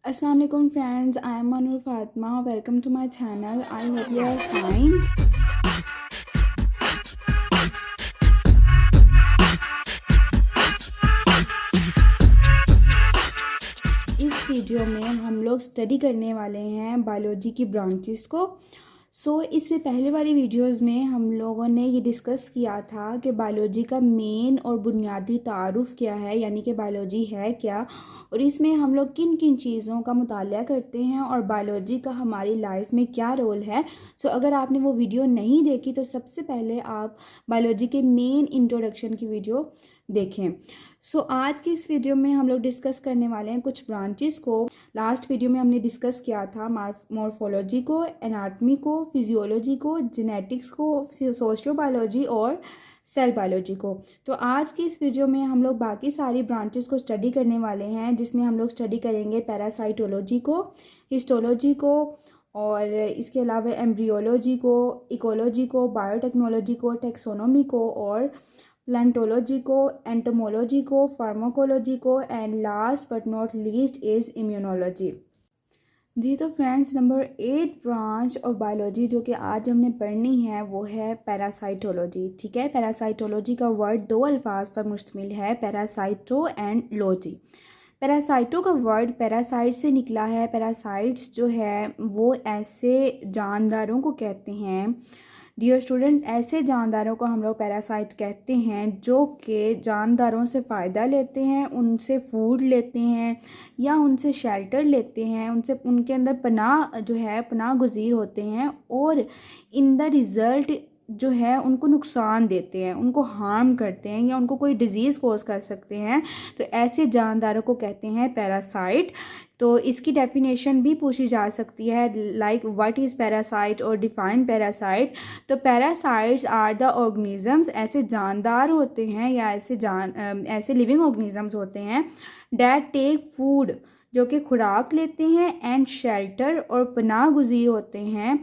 अस्सलाम वालेकुम friends, I am Manoor Fatima. Welcome to my channel. I hope you are fine. इस video में हम लोग स्टडी करने वाले हैं बायोलॉजी की ब्रांचेस को। इससे पहले वाली वीडियोस में हम लोगों ने ये डिस्कस किया था कि बायोलॉजी का मेन और बुनियादी तारुफ क्या है, यानी कि बायोलॉजी है क्या, और इसमें हम लोग किन किन चीज़ों का मुताला करते हैं और बायोलॉजी का हमारी लाइफ में क्या रोल है। अगर आपने वो वीडियो नहीं देखी तो सबसे पहले आप बायोलॉजी के मेन इंट्रोडक्शन की वीडियो देखें। आज की इस वीडियो में हम लोग डिस्कस करने वाले हैं कुछ ब्रांचेस को। लास्ट वीडियो में हमने डिस्कस किया था मॉर्फोलॉजी को, एनाटमी को, फिजियोलॉजी को, जेनेटिक्स को, सोशियोबायोलॉजी और सेल बायोलॉजी को। तो आज की इस वीडियो में हम लोग बाकी सारी ब्रांचेस को स्टडी करने वाले हैं, जिसमें हम लोग स्टडी करेंगे पैरासाइटोलॉजी को, हिस्टोलॉजी को, और इसके अलावा एम्ब्रियोलॉजी को, इकोलॉजी को, बायोटेक्नोलॉजी को, टेक्सोनोमी को, और प्लांटोलॉजी को, एंटोमोलॉजी को, फार्माकोलॉजी को, and last but not least is immunology. जी तो friends, number 8 branch of biology जो कि आज हमने पढ़नी है वो है पैरासाइटोलॉजी। ठीक है, पैरासाइटोलॉजी का वर्ड दो अल्फाज पर मुश्तमिल है, पैरासाइटो एंड लॉजी। पैरासाइटो का वर्ड पैरासाइट से निकला है। पैरासाइट्स जो है वो ऐसे जानदारों को कहते हैं, डियर स्टूडेंट्स, ऐसे जानदारों को हम लोग पैरासाइट कहते हैं जो कि जानदारों से फ़ायदा लेते हैं, उनसे फूड लेते हैं या उनसे शेल्टर लेते हैं, उनसे उनके अंदर पनाह जो है पनाह गुज़ीर होते हैं, और इन द रिज़ल्ट जो है उनको नुकसान देते हैं, उनको हार्म करते हैं या उनको कोई डिज़ीज़ कॉज कर सकते हैं। तो ऐसे जानदारों को कहते हैं पैरासाइट। तो इसकी डेफिनेशन भी पूछी जा सकती है, लाइक व्हाट इज़ पैरासाइट और डिफाइन पैरासाइट। तो पैरासाइट्स आर द ऑर्गेनिजम्स, ऐसे जानदार होते हैं या ऐसे लिविंग ऑर्गेनिजम्स होते हैं डैट टेक फूड, जो कि खुराक लेते हैं, एंड शेल्टर और पनाह गुज़ीर होते हैं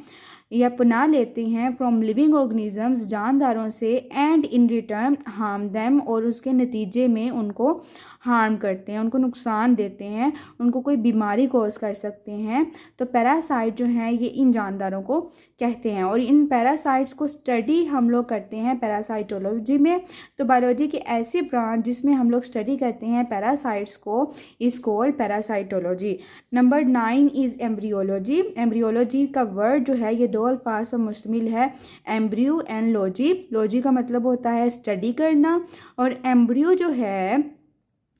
या पनाह लेते हैं फ्रॉम लिविंग ऑर्गेनिजम्स, जानदारों से, and in return harm them, और उसके नतीजे में उनको हार्म करते हैं, उनको नुकसान देते हैं, उनको कोई बीमारी कॉज कर सकते हैं। तो पैरासाइट जो हैं ये इन जानदारों को कहते हैं, और इन पैरासाइट्स को स्टडी हम लोग करते हैं पैरासाइटोलॉजी में। तो बायोलॉजी की ऐसी ब्रांच जिसमें हम लोग स्टडी करते हैं पैरासाइट्स को is called parasitology. Number 9 is embryology. Embryology का वर्ड जो है ये दो अल्फाज पर मुश्तमिल है, एम्ब्रियो एंड लॉजी। लॉजी का मतलब होता है स्टडी करना, और एम्ब्रियो जो है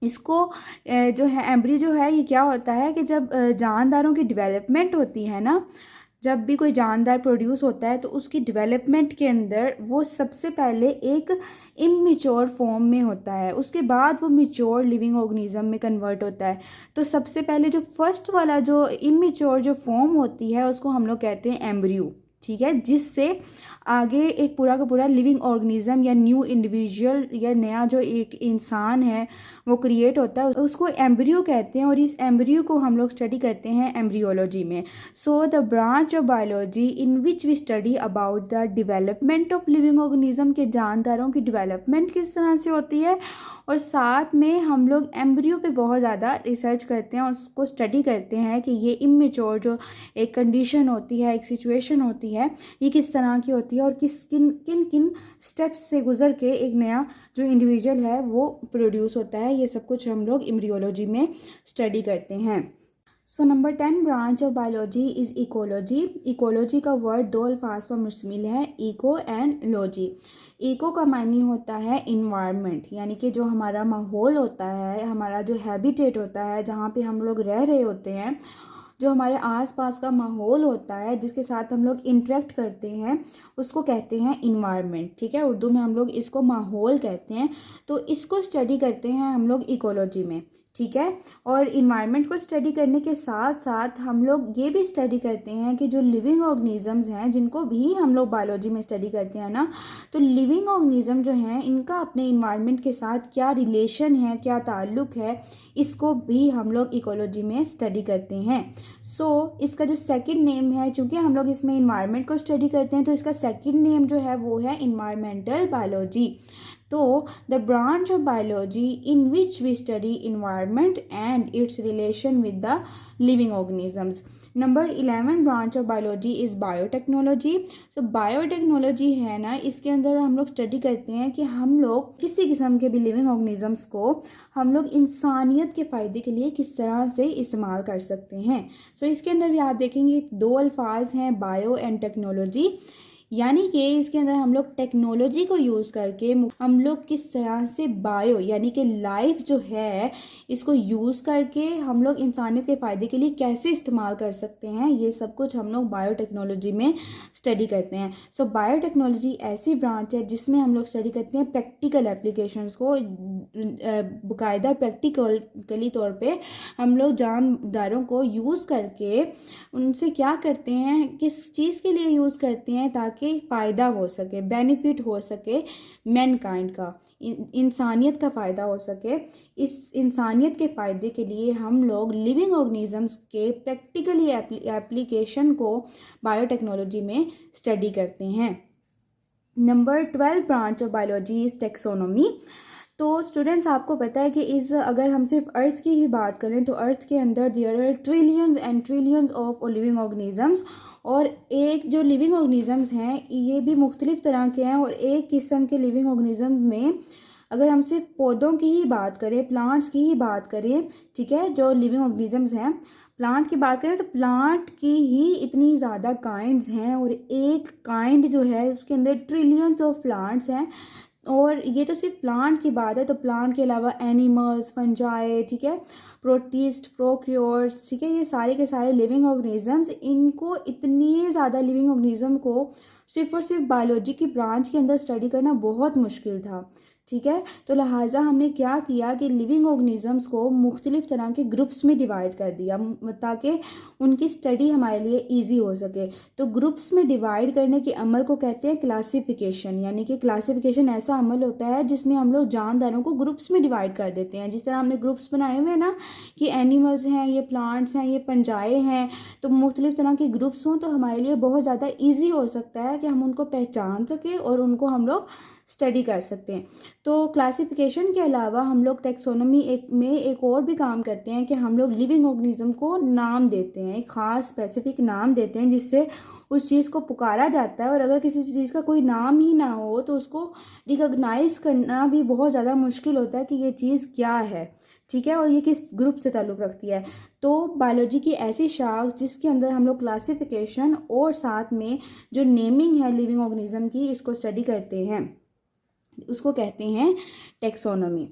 इसको जो है एम्ब्रियो जो है ये क्या होता है कि जब जानदारों की डेवलपमेंट होती है ना, जब भी कोई जानदार प्रोड्यूस होता है तो उसकी डेवलपमेंट के अंदर वो सबसे पहले एक इमेच्योर फॉर्म में होता है, उसके बाद वो मैच्योर लिविंग ऑर्गेनिज्म में कन्वर्ट होता है। तो सबसे पहले जो फर्स्ट वाला जो इमेच्योर जो फॉर्म होती है उसको हम लोग कहते हैं एम्ब्रियो। ठीक है, जिससे आगे एक पूरा का पूरा लिविंग ऑर्गेनिज्म या न्यू इंडिविजुअल या नया जो एक इंसान है वो क्रिएट होता है, उसको एम्ब्रियो कहते हैं, और इस एम्ब्रियो को हम लोग स्टडी करते हैं एम्ब्रियोलॉजी में। The branch of biology in which we study about the development of living organism, के जानदारों की डेवलपमेंट किस तरह से होती है, और साथ में हम लोग एम्ब्रियो पे बहुत ज़्यादा रिसर्च करते हैं, उसको स्टडी करते हैं कि ये इमेच्योर जो एक कंडीशन होती है, एक सिचुएशन होती है, ये किस तरह की होती है और किन किन स्टेप्स से गुजर के एक नया जो इंडिविजुअल है वो प्रोड्यूस होता है। ये सब कुछ हम लोग एम्ब्रियोलॉजी में स्टडी करते हैं। Number 10 branch of biology is ecology. Ecology का वर्ड दो अल्फाज पर मुश्तमिल है, इको एंड लॉजी। इको का मानी होता है इन्वायरमेंट, यानी कि जो हमारा माहौल होता है, हमारा जो हैबिटेट होता है, जहाँ पे हम लोग रह रहे होते हैं, जो हमारे आसपास का माहौल होता है जिसके साथ हम लोग इंटरेक्ट करते हैं, उसको कहते हैं इन्वायरमेंट। ठीक है, उर्दू में हम लोग इसको माहौल कहते हैं। तो इसको स्टडी करते हैं हम लोग इकोलॉजी में। ठीक है, और इन्वायरमेंट को स्टडी करने के साथ साथ हम लोग ये भी स्टडी करते हैं कि जो लिविंग ऑर्गेनिजम्स हैं, जिनको भी हम लोग बायोलॉजी में स्टडी करते हैं ना, तो लिविंग ऑर्गेनिज्म जो हैं इनका अपने इन्वायरमेंट के साथ क्या रिलेशन है, क्या ताल्लुक़ है, इसको भी हम लोग इकोलॉजी में स्टडी करते हैं। इसका जो सेकंड नेम है, चूँकि हम लोग इसमें इन्वायरमेंट को स्टडी करते हैं, तो इसका सेकंड नेम जो है वो है इन्वायरमेंटल बायोलॉजी। तो the branch of biology in which we study environment and its relation with the living organisms. Number 11 branch of biology is biotechnology. So biotechnology है ना, इसके अंदर हम लोग स्टडी करते हैं कि हम लोग किसी किस्म के भी लिविंग ऑर्गेनिजम्स को हम लोग इंसानियत के फ़ायदे के लिए किस तरह से इस्तेमाल कर सकते हैं। सो इसके अंदर भी आप देखेंगे 2 अल्फाज हैं, बायो एंड टेक्नोलॉजी, यानी कि इसके अंदर हम लोग टेक्नोलॉजी को यूज़ करके हम लोग किस तरह से बायो यानी कि लाइफ जो है इसको यूज़ करके हम लोग इंसानियत के फ़ायदे के लिए कैसे इस्तेमाल कर सकते हैं, ये सब कुछ हम लोग बायोटेक्नोलॉजी में स्टडी करते हैं। सो बायोटेक्नोलॉजी ऐसी ब्रांच है जिसमें हम लोग स्टडी करते हैं प्रैक्टिकल एप्लीकेशंस को, बाकायदा प्रैक्टिकली तौर पे हम लोग जानदारों को यूज़ करके उनसे क्या करते हैं, किस चीज़ के लिए यूज़ करते हैं ताकि फ़ायदा हो सके, बेनिफिट हो सके मैनकाइंड का, इंसानियत का फ़ायदा हो सके। इस इंसानियत के फ़ायदे के लिए हम लोग लिविंग ऑर्गेनिजम्स के प्रैक्टिकली एप्लीकेशन को बायोटेक्नोलॉजी में स्टडी करते हैं। Number 12 branch of biology is taxonomy. तो स्टूडेंट्स आपको पता है कि अगर हम सिर्फ अर्थ की ही बात करें तो अर्थ के अंदर there are trillions and trillions of living organisms, और एक जो लिविंग ऑर्गेनिजम्स हैं ये भी मुख्तलिफ तरह के हैं। और एक किस्म के लिविंग ऑर्गेनिज्म में अगर हम सिर्फ पौधों की ही बात करें, प्लांट्स की ही बात करें, ठीक है, जो लिविंग ऑर्गेनिजम्स हैं, प्लांट की बात करें तो प्लांट की ही इतनी ज़्यादा काइंड्स हैं, और एक काइंड जो है उसके अंदर ट्रिलियंस ऑफ प्लांट्स हैं। और ये तो सिर्फ प्लांट की बात है, तो प्लांट के अलावा एनिमल्स, फंजाई, ठीक है, प्रोटिस्ट, प्रोक्रियोट्स, ठीक है, ये सारे के सारे लिविंग ऑर्गेनिजम्स, इनको इतनी ज़्यादा लिविंग ऑर्गेनिज्म को सिर्फ और सिर्फ बायोलॉजी की ब्रांच के अंदर स्टडी करना बहुत मुश्किल था, ठीक है। तो लिहाजा हमने क्या किया कि लिविंग ऑर्गेनिजम्स को मुख्तलिफ तरह के ग्रुप्स में डिवाइड कर दिया ताकि उनकी स्टडी हमारे लिए इजी हो सके। तो ग्रुप्स में डिवाइड करने के अमल को कहते हैं क्लासिफिकेशन, यानी कि क्लासिफिकेशन ऐसा अमल होता है जिसमें हम लोग जानदारों को ग्रुप्स में डिवाइड कर देते हैं। जिस तरह हमने ग्रुप्स बनाए हुए हैं ना कि एनिमल्स हैं, ये प्लांट्स हैं, ये फंजाई हैं, तो मुख्तलिफ तरह के ग्रुप्स हों तो हमारे लिए बहुत ज़्यादा ईजी हो सकता है कि हम उनको पहचान सकें और उनको हम लोग स्टडी कर सकते हैं। तो क्लासिफिकेशन के अलावा हम लोग टेक्सोनोमी में एक और भी काम करते हैं कि हम लोग लिविंग ऑर्गेनिज्म को नाम देते हैं, एक ख़ास स्पेसिफिक नाम देते हैं जिससे उस चीज़ को पुकारा जाता है। और अगर किसी चीज़ का कोई नाम ही ना हो तो उसको रिकॉग्नाइज करना भी बहुत ज़्यादा मुश्किल होता है कि ये चीज़ क्या है, ठीक है, और ये किस ग्रुप से ताल्लुक़ रखती है। तो बायोलॉजी की ऐसी शाख जिसके अंदर हम लोग क्लासिफिकेशन और साथ में जो नेमिंग है लिविंग ऑर्गेनिज्म की, इसको स्टडी करते हैं, उसको कहते हैं taxonomy.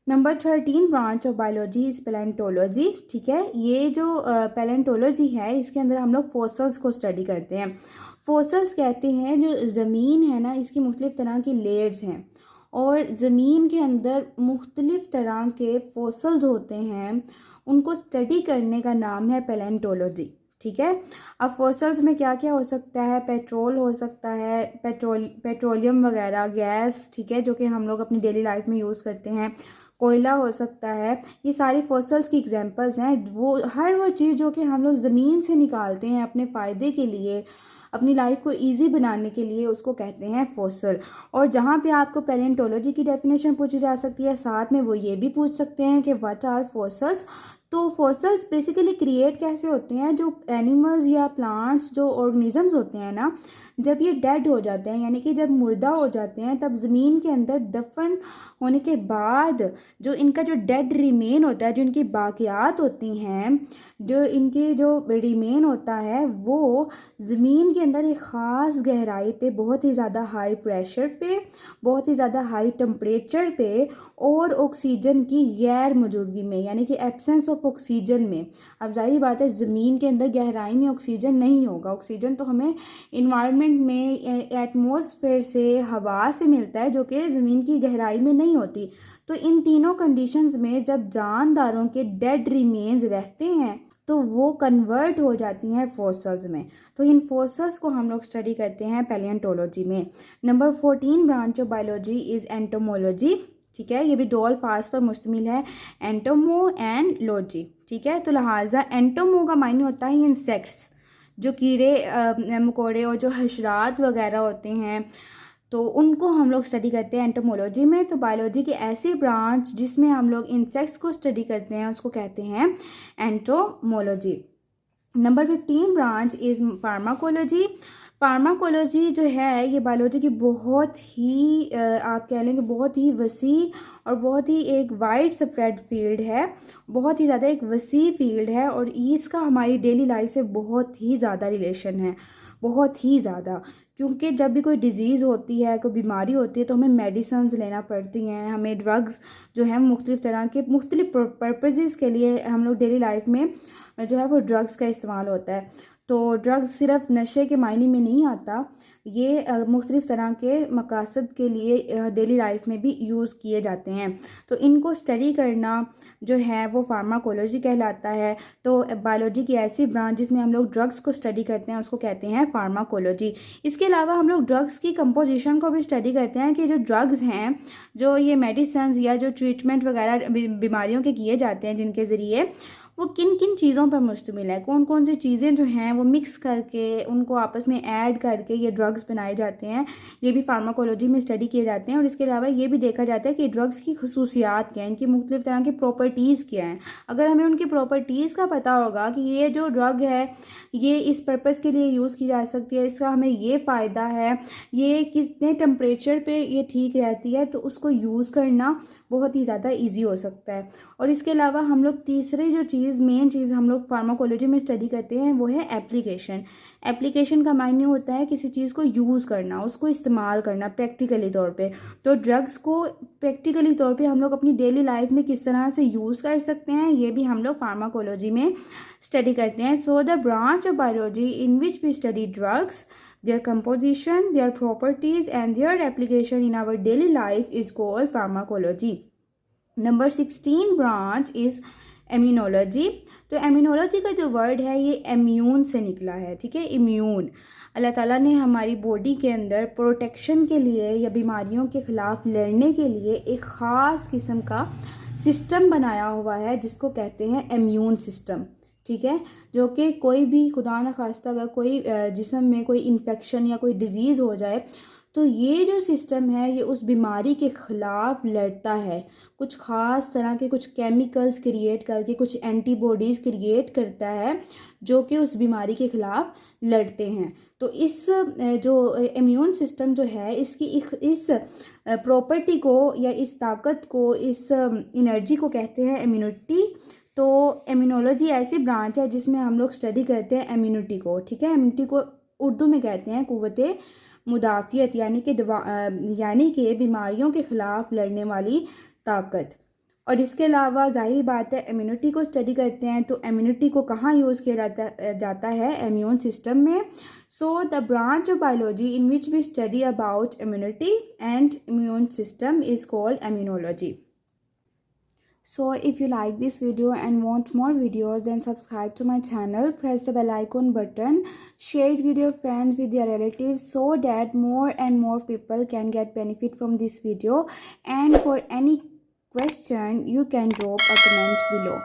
Number 13 branch of biology is palaeontology, ठीक है। ये जो पैलेंटोलॉजी है इसके अंदर हम लोग फॉसल्स को स्टडी करते हैं। फॉसल्स कहते हैं जो ज़मीन है ना, इसकी मुख्तलिफ तरह की लेयर्स हैं और ज़मीन के अंदर मुख्तलिफ तरह के फॉसल्स होते हैं, उनको स्टडी करने का नाम है पैलेंटोलॉजी, ठीक है। अब फॉसल्स में क्या क्या हो सकता है, पेट्रोल हो सकता है, पेट्रोलियम वगैरह गैस, ठीक है, जो कि हम लोग अपनी डेली लाइफ में यूज़ करते हैं, कोयला हो सकता है, ये सारी फॉसल्स की एग्जांपल्स हैं। वो हर वो चीज़ जो कि हम लोग ज़मीन से निकालते हैं अपने फ़ायदे के लिए, अपनी लाइफ को इजी बनाने के लिए, उसको कहते हैं फॉसल। और जहाँ पे आपको पैलेंटोलॉजी की डेफिनेशन पूछी जा सकती है, साथ में वो ये भी पूछ सकते हैं कि व्हाट आर फॉसल्स। तो फॉसल्स बेसिकली क्रिएट कैसे होते हैं, जो एनिमल्स या प्लांट्स, जो ऑर्गेनिजम्स होते हैं ना, जब ये डेड हो जाते हैं यानी कि जब मुर्दा हो जाते हैं, तब ज़मीन के अंदर दफन होने के बाद जो इनका जो डेड रिमेन होता है, जो इनकी बाकियात होती हैं, जो इनके जो रिमेन होता है, वो ज़मीन के अंदर एक ख़ास गहराई पे, बहुत ही ज़्यादा हाई प्रेशर पे, बहुत ही ज़्यादा हाई टेम्परेचर पे और ऑक्सीजन की गैर मौजूदगी में, यानी कि एब्सेंस ऑफ ऑक्सीजन में। अब जाहिर बात है ज़मीन के अंदर गहराई में ऑक्सीजन नहीं होगा, ऑक्सीजन तो हमें इन्वायरमेंट में एटमॉस्फेयर से, हवा से मिलता है, जो कि ज़मीन की गहराई में नहीं होती। तो इन तीनों कंडीशंस में जब जानदारों के डेड रिमेन्स रहते हैं तो वो कन्वर्ट हो जाती हैं फॉसल्स में। तो इन फॉसल्स को हम लोग स्टडी करते हैं पैलियोंटोलॉजी में। Number 14 branch of biology is entomology, ठीक है। ये भी 2 अल्फाज पर मुश्तमिल है, एंटोमो एंड लॉजी, ठीक है। तो लिहाजा एंटोमो का मायने होता है इंसेक्ट्स, जो कीड़े मकोड़े और जो हशरात वगैरह होते हैं, तो उनको हम लोग स्टडी करते हैं एंटोमोलॉजी में। तो बायोलॉजी की ऐसी ब्रांच जिसमें हम लोग इंसेक्ट्स को स्टडी करते हैं उसको कहते हैं entomology. Number 15 branch is pharmacology. Pharmacology जो है ये बायोलॉजी की बहुत ही आप कह लें कि बहुत ही वसी और बहुत ही एक वाइड स्प्रेड फील्ड है, बहुत ही ज़्यादा एक वसी फील्ड है और इसका हमारी डेली लाइफ से बहुत ही ज़्यादा रिलेशन है, बहुत ही ज़्यादा। क्योंकि जब भी कोई डिज़ीज़ होती है, कोई बीमारी होती है तो हमें मेडिसिन्स लेना पड़ती हैं, हमें ड्रग्स जो है मुख्तलिफ़ तरह के मुख्तलिफ़ पर्पज़ के लिए हम लोग डेली लाइफ में जो है वो ड्रग्स का इस्तेमाल होता है। तो ड्रग्स सिर्फ नशे के मायने में नहीं आता, ये मुख्तलिफ़ तरह के मकासद के लिए डेली लाइफ में भी यूज़ किए जाते हैं। तो इनको स्टडी करना जो है वो फार्माकोलॉजी कहलाता है। तो बायोलॉजी की ऐसी ब्रांच जिसमें हम लोग ड्रग्स को स्टडी करते हैं उसको कहते हैं फार्माकोलॉजी। इसके अलावा हम लोग ड्रग्स की कंपोजिशन को भी स्टडी करते हैं कि जो ड्रग्स हैं, जो ये मेडिसिन या जो ट्रीटमेंट वगैरह बीमारियों के किए जाते हैं जिनके ज़रिए, वो किन किन चीज़ों पर मुश्तमिल है, कौन कौन सी चीज़ें जो हैं वो मिक्स करके उनको आपस में ऐड करके ये ड्रग्स बनाए जाते हैं, ये भी फार्माकोलॉजी में स्टडी किए जाते हैं। और इसके अलावा ये भी देखा जाता है कि ड्रग्स की खसूसियात क्या हैं, इनकी मुख्तलिफ़ तरह की प्रॉपर्टीज़ क्या हैं। अगर हमें उनकी प्रॉपर्टीज़ का पता होगा कि ये जो ड्रग है ये इस पर्पज़ के लिए यूज़ की जा सकती है, इसका हमें ये फ़ायदा है, ये कितने टेम्परेचर पे ये ठीक रहती है, तो उसको यूज़ करना बहुत ही ज़्यादा ईजी हो सकता है। और इसके अलावा हम लोग तीसरी जो मेन चीज़ हम लोग फार्माकोलॉजी में स्टडी करते हैं वो है एप्लीकेशन। एप्लीकेशन का मायने होता है किसी चीज़ को यूज़ करना, उसको इस्तेमाल करना प्रैक्टिकली तौर पे। तो ड्रग्स को प्रैक्टिकली तौर पे हम लोग अपनी डेली लाइफ में किस तरह से यूज़ कर सकते हैं, ये भी हम लोग फार्माकोलॉजी में स्टडी करते हैं। So the branch of biology in which we study drugs, their composition, their properties and their application in our daily life is called pharmacology. Number 16 branch is immunology. तो इम्यूनोलॉजी का जो word है ये immune से निकला है, ठीक है। इम्यून, अल्लाह ताला ने हमारी बॉडी के अंदर प्रोटेक्शन के लिए या बीमारियों के ख़िलाफ़ लड़ने के लिए एक ख़ास किस्म का सिस्टम बनाया हुआ है जिसको कहते हैं इम्यून सिस्टम, ठीक है। जो कि कोई भी खुदा न खास्ता अगर कोई जिस्म में कोई इन्फेक्शन या कोई डिज़ीज़ हो जाए तो ये जो सिस्टम है ये उस बीमारी के ख़िलाफ़ लड़ता है, कुछ ख़ास तरह के कुछ केमिकल्स क्रिएट करके कुछ एंटीबॉडीज़ क्रिएट करता है जो कि उस बीमारी के ख़िलाफ़ लड़ते हैं। तो इस जो इम्यून सिस्टम जो है इसकी इस प्रॉपर्टी को या इस ताकत को, इस एनर्जी को कहते हैं इम्यूनिटी। तो इम्यूनोलॉजी ऐसी ब्रांच है जिसमें हम लोग स्टडी करते हैं इम्यूनिटी को, ठीक है। इम्यूनिटी को उर्दू में कहते हैं क़ुव्वते मुदाफ़ियत, यानी कि बीमारियों के ख़िलाफ़ लड़ने वाली ताकत। और इसके अलावा जाहिर बात है इम्यूनिटी को स्टडी करते हैं तो इम्यूनिटी को कहाँ यूज़ किया जाता है, इम्यून सिस्टम में। So the branch of biology in which we study about immunity and immune system is called immunology. So if you like this video and want more videos, then subscribe to my channel, press the bell icon button, share it with your friends, with your relatives, so that more and more people can get benefit from this video. And for any question you can drop a comment below.